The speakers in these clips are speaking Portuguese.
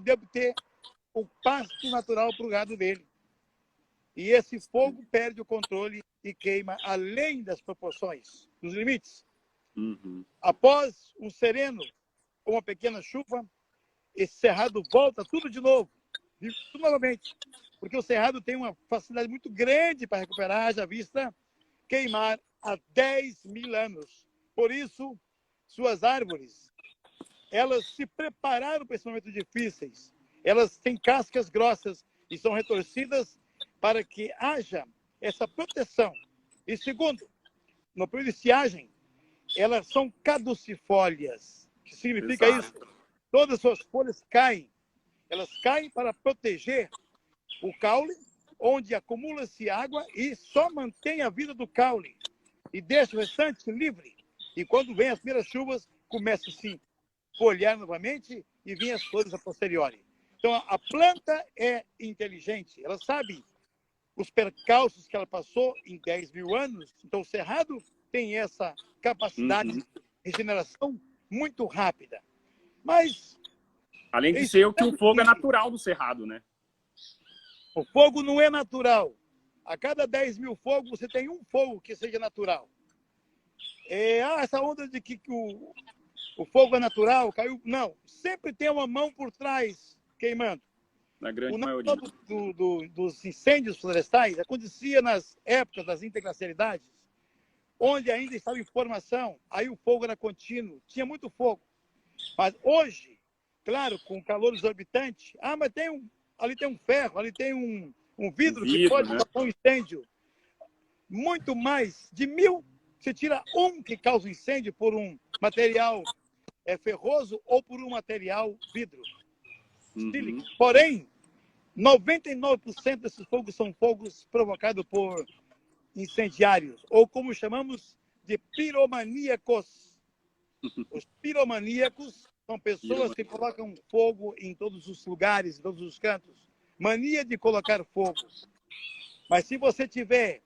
poder obter o pasto natural para o gado dele. E esse fogo perde o controle e queima além das proporções, dos limites. Após um sereno ou uma pequena chuva, esse cerrado volta tudo de novo, tudo novamente, porque o cerrado tem uma facilidade muito grande para recuperar, já vista queimar há 10.000 anos. Por isso, suas árvores, elas se prepararam para esses momentos difíceis. Elas têm cascas grossas e são retorcidas para que haja essa proteção. E segundo, no período de estiagem, elas são caducifólias. O que significa isso? Todas as suas folhas caem. Elas caem para proteger o caule, onde acumula-se água e só mantém a vida do caule. E deixa o restante livre. E quando vem as primeiras chuvas, começa a se folhar novamente e vêm as flores a posteriori. Então, a planta é inteligente. Ela sabe os percalços que ela passou em 10.000 anos. Então, o cerrado tem essa capacidade de regeneração muito rápida. Mas... além de ser o que o fogo é natural do cerrado, né? O fogo não é natural. A cada 10.000 fogos, você tem um fogo que seja natural. Essa onda de que o fogo é natural, caiu... Não, sempre tem uma mão por trás queimando. Na grande maioria. Dos incêndios florestais acontecia nas épocas das interglacialidades, onde ainda estava em formação, aí o fogo era contínuo, tinha muito fogo. Mas hoje, claro, com o calor exorbitante, mas ali tem um ferro, ali tem um vidro que pode causar um incêndio. Muito mais de 1.000, você tira um que causa incêndio por um material ferroso ou por um material vidro. Porém, 99% desses fogos são fogos provocados por incendiários, ou como chamamos de piromaníacos. Os piromaníacos são pessoas que colocam fogo em todos os lugares, em todos os cantos. Mania de colocar fogo. Mas se você tiver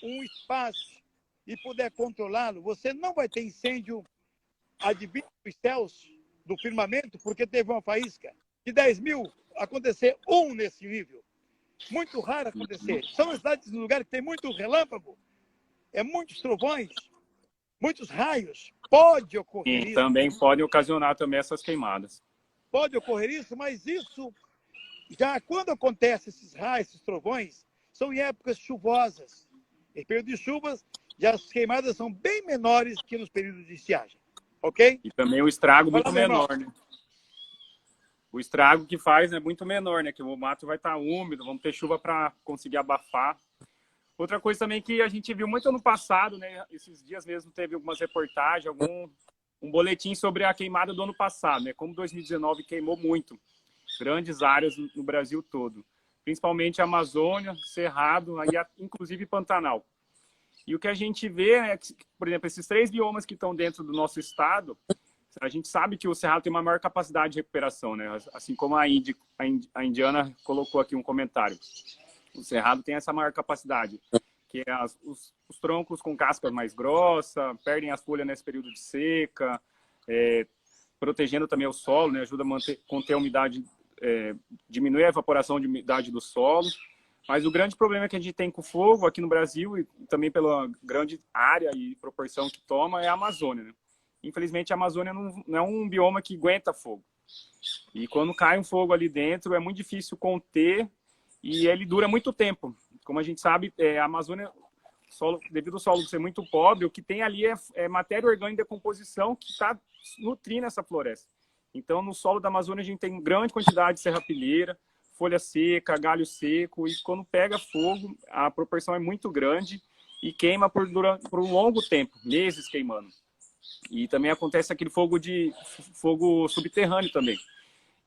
um espaço e puder controlá-lo, você não vai ter incêndio advindo dos céus, do firmamento, porque teve uma faísca. De 10.000, acontecer um nesse nível. Muito raro acontecer. São cidades no lugar que tem muito relâmpago, muitos trovões, muitos raios. Pode ocorrer isso. Também pode ocasionar também essas queimadas. Pode ocorrer isso, mas isso, já quando acontece esses raios, esses trovões, são em épocas chuvosas. Em período de chuvas, já as queimadas são bem menores que nos períodos de estiagem. Ok? E também o estrago muito menor, né? O estrago que faz é muito menor, né? Que o mato vai estar úmido, vamos ter chuva para conseguir abafar. Outra coisa também que a gente viu muito ano passado, né? Esses dias mesmo teve algumas reportagens, um boletim sobre a queimada do ano passado, né? Como 2019 queimou muito, grandes áreas no Brasil todo. Principalmente a Amazônia, Cerrado, aí, inclusive Pantanal. E o que a gente vê é que, por exemplo, esses 3 biomas que estão dentro do nosso estado, a gente sabe que o Cerrado tem uma maior capacidade de recuperação, né? Assim como a Indiana colocou aqui um comentário. O Cerrado tem essa maior capacidade, que é os troncos com casca mais grossa, perdem as folhas nesse período de seca, protegendo também o solo, né? Ajuda a conter a umidade, diminuir a evaporação de umidade do solo. Mas o grande problema que a gente tem com o fogo aqui no Brasil, e também pela grande área e proporção que toma, é a Amazônia, né? Infelizmente, a Amazônia não é um bioma que aguenta fogo. E quando cai um fogo ali dentro, é muito difícil conter e ele dura muito tempo. Como a gente sabe, a Amazônia, devido ao solo ser muito pobre, o que tem ali é matéria orgânica de decomposição que está nutrindo essa floresta. Então, no solo da Amazônia, a gente tem grande quantidade de serrapilheira, folha seca, galho seco, e quando pega fogo, a proporção é muito grande e queima por um longo tempo, meses queimando. E também acontece aquele fogo subterrâneo também.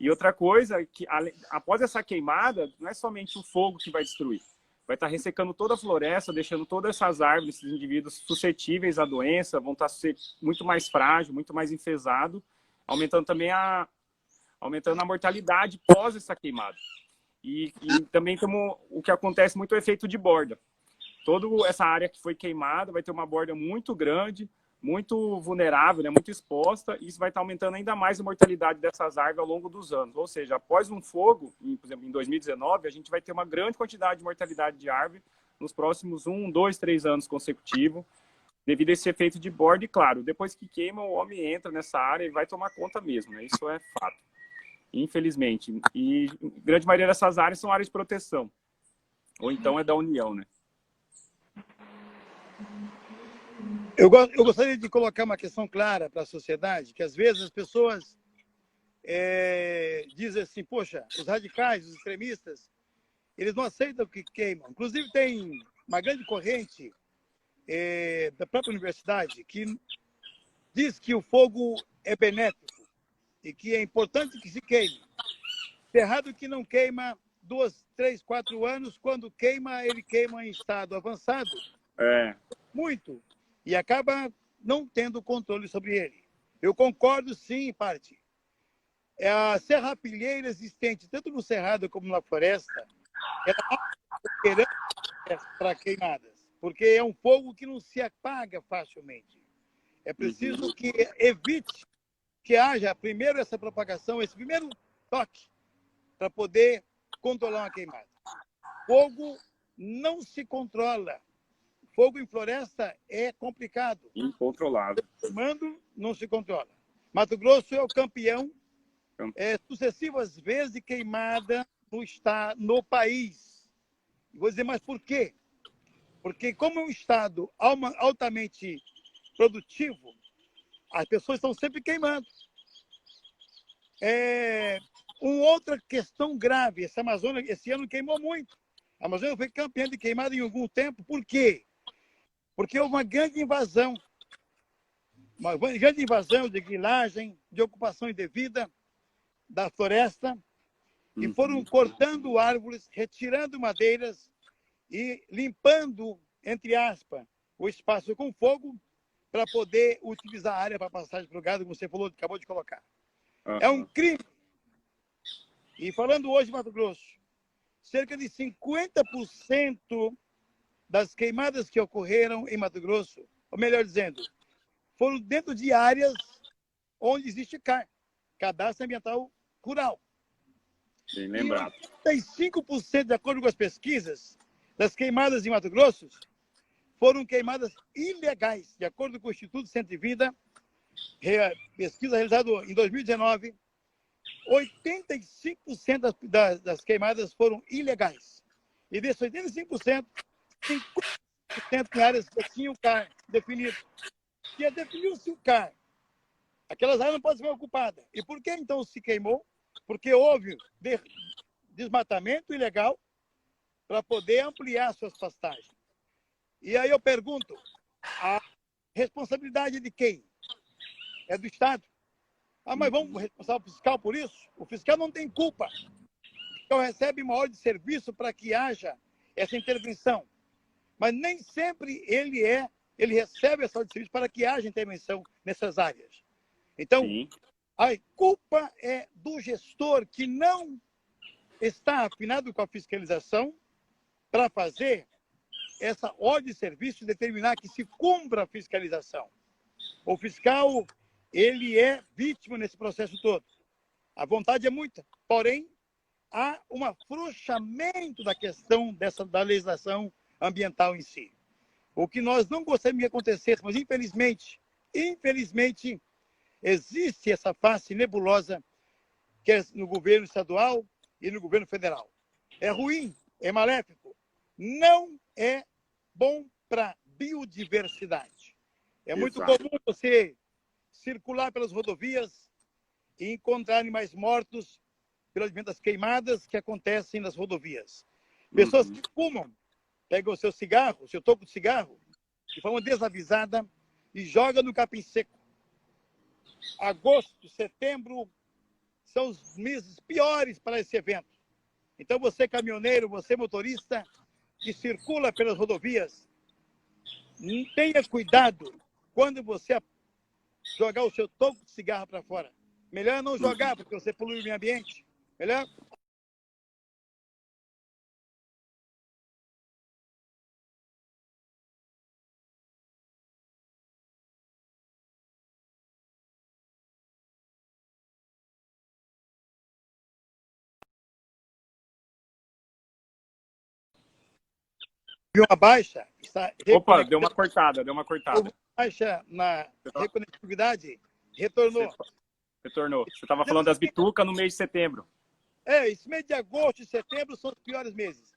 E outra coisa, que após essa queimada, não é somente o fogo que vai destruir. Vai estar ressecando toda a floresta, deixando todas essas árvores, esses indivíduos suscetíveis à doença, vão estar muito mais frágil, muito mais enfesado, aumentando também a mortalidade pós essa queimada. E também como o que acontece muito é o efeito de borda. Toda essa área que foi queimada vai ter uma borda muito grande, muito vulnerável, né, muito exposta, e isso vai estar aumentando ainda mais a mortalidade dessas árvores ao longo dos anos. Ou seja, após um fogo, por exemplo, em 2019, a gente vai ter uma grande quantidade de mortalidade de árvore nos próximos 1, 2, 3 anos consecutivos, devido a esse efeito de borda. E claro, depois que queima, o homem entra nessa área e vai tomar conta mesmo, né? Isso é fato, infelizmente. E a grande maioria dessas áreas são áreas de proteção, ou então é da União, né? Eu gostaria de colocar uma questão clara para a sociedade, que às vezes as pessoas dizem assim, poxa, os radicais, os extremistas, eles não aceitam que queimam. Inclusive tem uma grande corrente da própria universidade que diz que o fogo é benéfico e que é importante que se queime. Cerrado que não queima 2, 3, 4 anos, quando queima, ele queima em estado avançado. Muito. E acaba não tendo controle sobre ele. Eu concordo, sim, em parte. A serrapilheira existente, tanto no cerrado como na floresta, ela é para queimadas, porque é um fogo que não se apaga facilmente. É preciso que evite que haja primeiro essa propagação, esse primeiro toque, para poder controlar uma queimada. Fogo não se controla. Fogo em floresta é complicado. Incontrolável. Queimando, não se controla. Mato Grosso é o campeão sucessivas vezes de queimada no país. Vou dizer, mas por quê? Porque como é um estado altamente produtivo, as pessoas estão sempre queimando. Uma outra questão grave, essa Amazônia esse ano queimou muito. A Amazônia foi campeã de queimada em algum tempo. Por quê? Porque houve uma grande invasão de grilagem, de ocupação indevida da floresta, e foram cortando árvores, retirando madeiras e limpando, entre aspas, o espaço com fogo para poder utilizar a área para passagem para o gado, como você falou, acabou de colocar. É um crime. E falando hoje, Mato Grosso, cerca de 50% das queimadas que ocorreram em Mato Grosso, ou melhor dizendo, foram dentro de áreas onde existe CAR, Cadastro Ambiental Rural. Bem lembrado. E 85%, de acordo com as pesquisas, das queimadas em Mato Grosso foram queimadas ilegais, de acordo com o Instituto Centro de Vida, pesquisa realizada em 2019, 85% das queimadas foram ilegais. E desses 85%, 50% em áreas que tinham o CAR definido. Se definiu-se o CAR, aquelas áreas não podem ser ocupadas. E por que então se queimou? Porque houve desmatamento ilegal para poder ampliar suas pastagens. E aí eu pergunto, a responsabilidade de quem? É do Estado. Mas vamos responsar o fiscal por isso? O fiscal não tem culpa. O fiscal recebe uma ordem de serviço para que haja essa intervenção. Mas nem sempre ele recebe essa ordem de serviço para que haja intervenção nessas áreas. Então, a culpa é do gestor que não está afinado com a fiscalização para fazer essa ordem de serviço e determinar que se cumpra a fiscalização. O fiscal, ele é vítima nesse processo todo. A vontade é muita, porém, há um afrouxamento da questão da legislação ambiental em si. O que nós não gostaríamos que acontecesse, mas infelizmente, existe essa face nebulosa que é no governo estadual e no governo federal. É ruim, é maléfico, não é bom para a biodiversidade. É muito comum você circular pelas rodovias e encontrar animais mortos pelas vendas queimadas que acontecem nas rodovias. Pessoas que fumam, pegam o seu cigarro, o seu toco de cigarro, de forma desavisada e jogam no capim seco. Agosto, setembro são os meses piores para esse evento. Então você caminhoneiro, você motorista que circula pelas rodovias, tenha cuidado quando você jogar o seu toco de cigarro para fora. Melhor não jogar, porque você polui o meio ambiente. Melhor uma baixa. Opa, deu uma cortada, deu uma cortada. Houve uma baixa na reconectividade, retornou. Retornou. Você estava falando das bitucas no mês de setembro. Esse mês de agosto e setembro são os piores meses.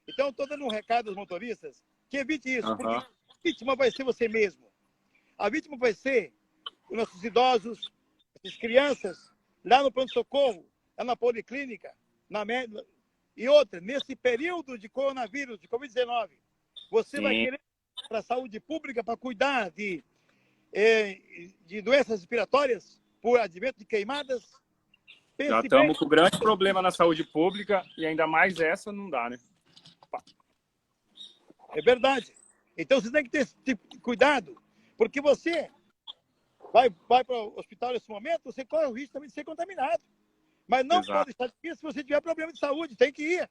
Então, estou dando um recado aos motoristas que evite isso, porque a vítima vai ser você mesmo. A vítima vai ser os nossos idosos, as crianças, lá no pronto-socorro, lá na policlínica, e outra, nesse período de coronavírus, de Covid-19, você vai querer para a saúde pública para cuidar de doenças respiratórias por advento de queimadas. Já estamos com um grande problema na saúde pública e ainda mais essa não dá, né? É verdade. Então você tem que ter esse tipo de cuidado, porque você vai para o hospital nesse momento, você corre o risco também de ser contaminado. Mas não pode estar aqui se você tiver problema de saúde, tem que ir.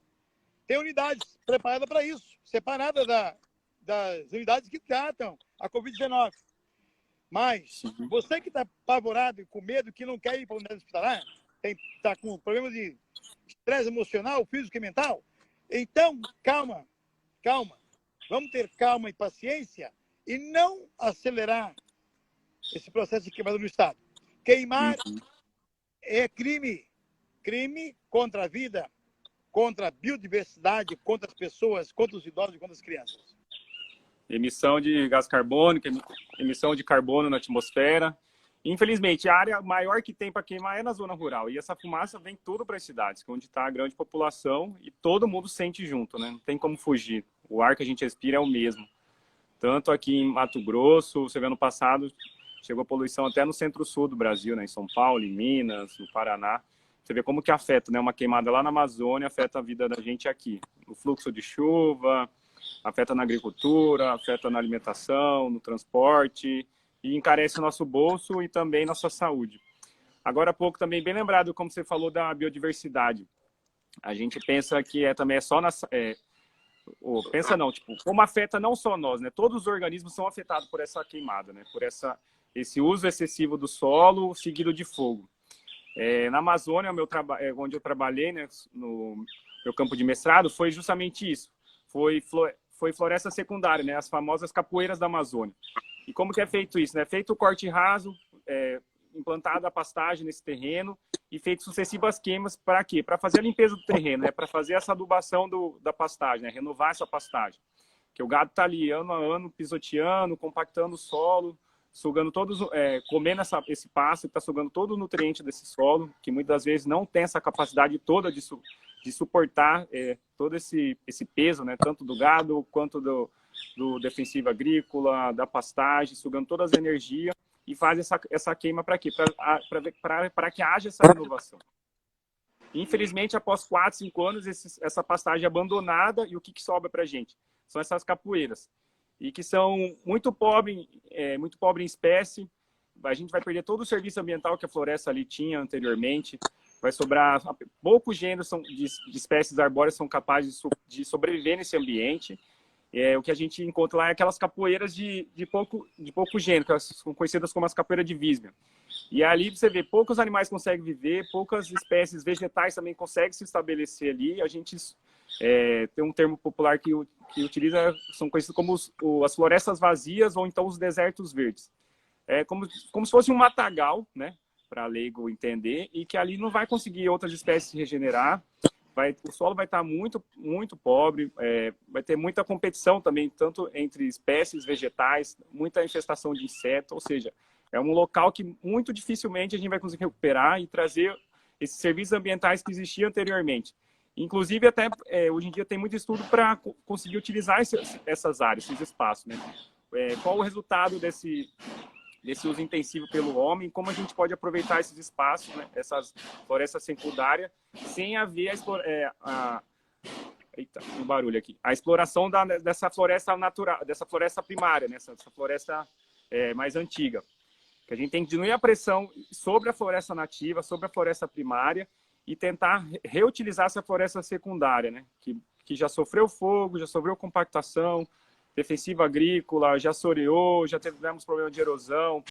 Tem unidades preparadas para isso, separadas das unidades que tratam a Covid-19. Mas você que está apavorado e com medo, que não quer ir para a unidade hospitalar, está com problema de estresse emocional, físico e mental, então, calma. Vamos ter calma e paciência e não acelerar esse processo de queimadura no Estado. Queimar é crime. Crime contra a vida, contra a biodiversidade, contra as pessoas, contra os idosos e contra as crianças. Emissão de gás carbônico, emissão de carbono na atmosfera. Infelizmente, a área maior que tem para queimar é na zona rural. E essa fumaça vem tudo para as cidades, onde está a grande população e todo mundo sente junto, né? Não tem como fugir. O ar que a gente respira é o mesmo. Tanto aqui em Mato Grosso, você vê ano passado, chegou a poluição até no centro-sul do Brasil, né? Em São Paulo, em Minas, no Paraná. Você vê como que afeta, né? Uma queimada lá na Amazônia afeta a vida da gente aqui. O fluxo de chuva, afeta na agricultura, afeta na alimentação, no transporte, e encarece o nosso bolso e também nossa saúde. Agora há pouco também, bem lembrado, como você falou da biodiversidade. A gente pensa que também é só pensa não, tipo, como afeta não só nós, né? Todos os organismos são afetados por essa queimada, né? Por esse uso excessivo do solo seguido de fogo. Na Amazônia, onde eu trabalhei, né, no meu campo de mestrado, foi justamente isso. Foi floresta secundária, né, as famosas capoeiras da Amazônia. E como que é feito isso? Né? Feito o corte raso, implantada a pastagem nesse terreno e feito sucessivas queimas para quê? Para fazer a limpeza do terreno, né? Para fazer essa adubação da pastagem, né? Renovar essa pastagem. Porque o gado está ali ano a ano pisoteando, compactando o solo, sugando comendo esse pasto, está sugando todo o nutriente desse solo, que muitas vezes não tem essa capacidade toda de suportar todo esse peso, né? Tanto do gado quanto do defensivo agrícola, da pastagem, sugando todas as energias e faz essa queima para quê? Para que haja essa renovação. Infelizmente, após 4, 5 anos, essa pastagem é abandonada e o que sobra para a gente? São essas capoeiras. E que são muito pobre em espécie. A gente vai perder todo o serviço ambiental que a floresta ali tinha anteriormente. Vai sobrar poucos gêneros de espécies arbóreas são capazes de sobreviver nesse ambiente. O que a gente encontra lá é aquelas capoeiras de pouco gênero, que são conhecidas como as capoeiras de Vísmia. E ali você vê, poucos animais conseguem viver, poucas espécies vegetais também conseguem se estabelecer ali. A gente tem um termo popular que utiliza, são conhecidos como as florestas vazias ou então os desertos verdes. É como se fosse um matagal, né, para leigo entender, e que ali não vai conseguir outras espécies se regenerar. O solo vai estar muito, muito pobre, vai ter muita competição também, tanto entre espécies vegetais, muita infestação de insetos, ou seja, é um local que muito dificilmente a gente vai conseguir recuperar e trazer esses serviços ambientais que existiam anteriormente. Inclusive, até hoje em dia tem muito estudo para conseguir utilizar essas áreas, esses espaços, né? Qual o resultado desse uso intensivo pelo homem, como a gente pode aproveitar esses espaços, né, essas florestas secundárias, sem haver eita, um barulho aqui. A exploração dessa floresta natural, dessa floresta primária, né, essa floresta mais antiga. Que a gente tem que diminuir a pressão sobre a floresta nativa, sobre a floresta primária e tentar reutilizar essa floresta secundária, né, que já sofreu fogo, já sofreu compactação, defensiva agrícola, já soreou, já tivemos problema de erosão,